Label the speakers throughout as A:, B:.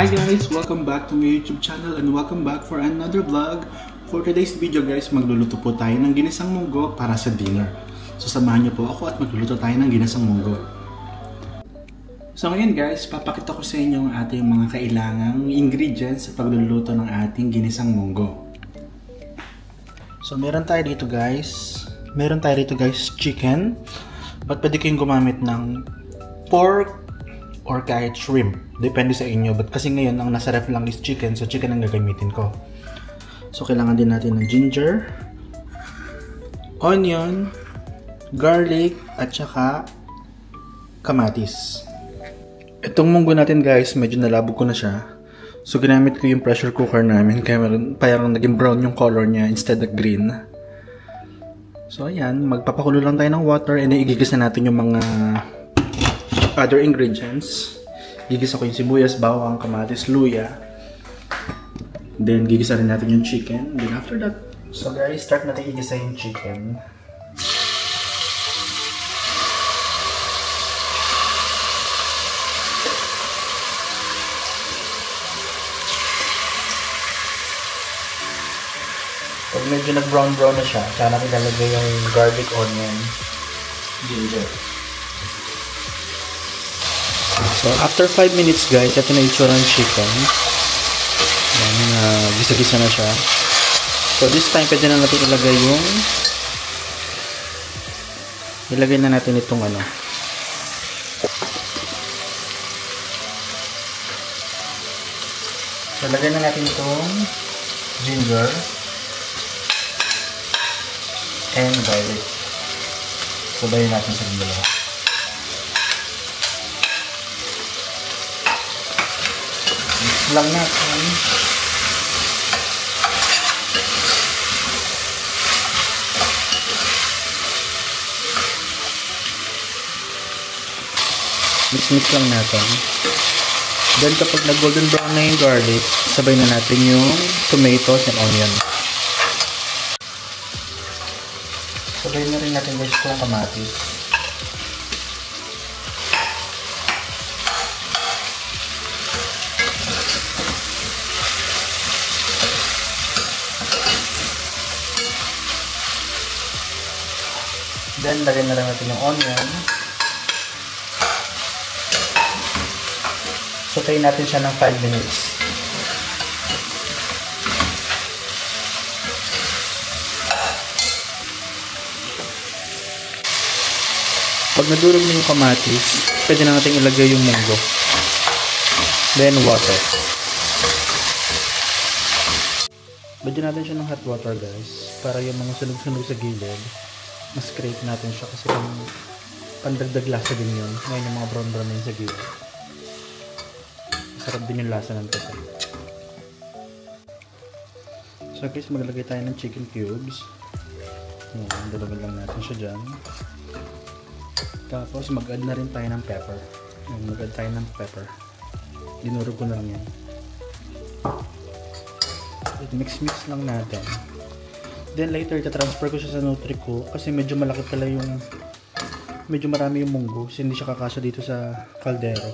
A: Hi guys! Welcome back to my YouTube channel and welcome back for another vlog. For today's video guys, magluluto po tayo ng ginisang munggo para sa dinner. So samahan niyo po ako at magluluto tayo ng ginisang munggo. So ngayon guys, papakita ko sa inyo ang ating mga kailangang ingredients sa pagluluto ng ating ginisang munggo. So meron tayo dito guys chicken. But pwede kayong gumamit ng pork or kahit shrimp. Depende sa inyo. But kasi ngayon, ang nasa ref lang is chicken. So, chicken ang gagamitin ko. So, kailangan din natin ng ginger, onion, garlic, at saka kamatis. Itong munggo natin guys, medyo nalabog ko na siya. So, ginamit ko yung pressure cooker namin. Kaya parang naging brown yung color niya instead of green. So, ayan. Magpapakulo lang tayo ng water and igigis na natin yung mga other ingredients. Gigisa ko yung sibuyas, bawang, kamatis, luya. Then, gigisa rin natin yung chicken. Then, after that, so guys, start natin igisa yung chicken. Pag medyo nag-brown-brown na siya, saka natin lalagay yung garlic, onion, ginger. So, after 5 minutes guys, ito na itsura ng chicken. Gisa-gisa na siya. So, this time, pwede na natin ilagay na natin itong So, lagay na natin itong ginger and garlic. Sabayin natin sa dalawa. Lang natin. Mix lang natin. Then kapag nag-golden brown na yung garlic, sabay na natin yung tomatoes and onion. Sabay na rin natin guys itong kamatis. Then, lagyan na lang natin yung onion. Sautein natin siya ng 5 minutes. Pag nadurog na yung kamatis, pwede na natin ilagay yung munggo. Then, water. Lagyan natin siya ng hot water guys, para yung mga sunog-sunog sa gilid, mas-scrape natin siya kasi pandagdag lasa din yun. Ngayon yung mga brown-brown na yun sa gilid. Masarap din yung lasa ng pesa. So guys, maglagay tayo ng chicken cubes. Yan, dalagan lang natin siya dyan. Tapos mag-add na rin tayo ng pepper. Yan, mag-add tayo ng pepper. Dinurog ko na lang yan. Mix-mix lang natin. Then later, ita-transfer ko siya sa NutriCook kasi medyo malaki pala yung medyo marami yung munggo kasi hindi siya kakasya dito sa kaldero.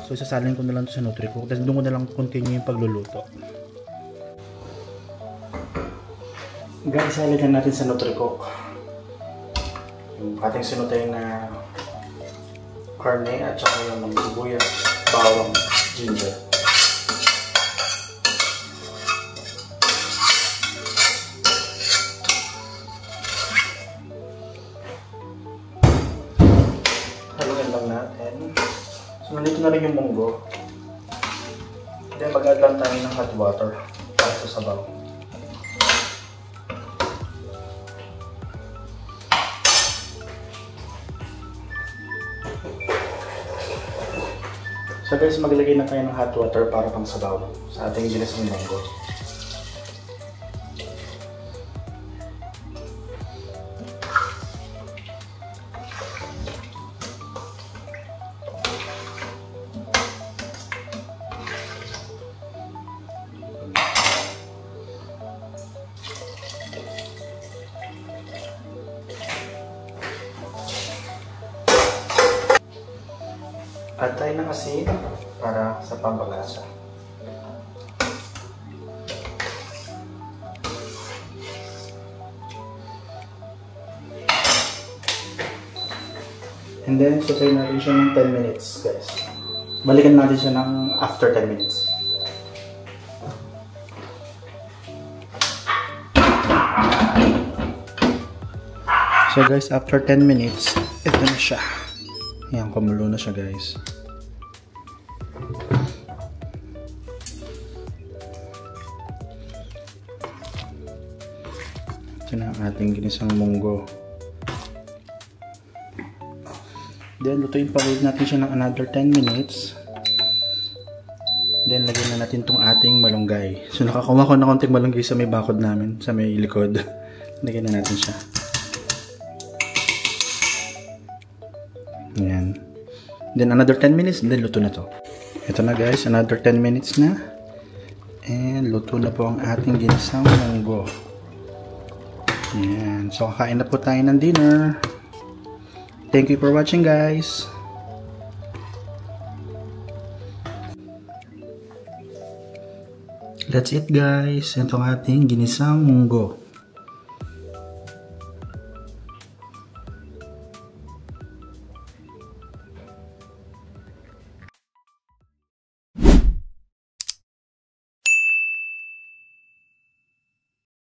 A: So, isasalin ko na lang ito sa NutriCook. Tapos doon ko na lang continue yung pagluluto. Guys, salin natin sa NutriCook yung ating sinutay na karne at saka yung sibuyas, bawang, ginger. So, nandito na rin yung munggo. Then, mag-add lang tayo ng hot water para sa sabaw. So guys, maglagay na tayo ng hot water para pang sabaw sa ating ginisang munggo. Add tayo ng asin para sa pambalasa. And then, sautay natin siya ng 10 minutes, guys. Balikan natin siya ng after 10 minutes. So guys, after 10 minutes, ito na siya. Ayan, kumulo na siya, guys. Ito na ang ating ginisang munggo. Then, lutuin pa ulit natin siya ng another 10 minutes. Then, lagyan na natin itong ating malunggay. So, nakakuha ko na konting malunggay sa may bakod namin, sa may likod. Lagyan na natin siya. Ayan. Then, another 10 minutes, then luto na to. Ito na guys, another 10 minutes na. And, luto na po ang ating ginisang munggo. Ayan. So, kakain na po tayo ng dinner. Thank you for watching, guys. That's it, guys. Ito ang ating ginisang munggo.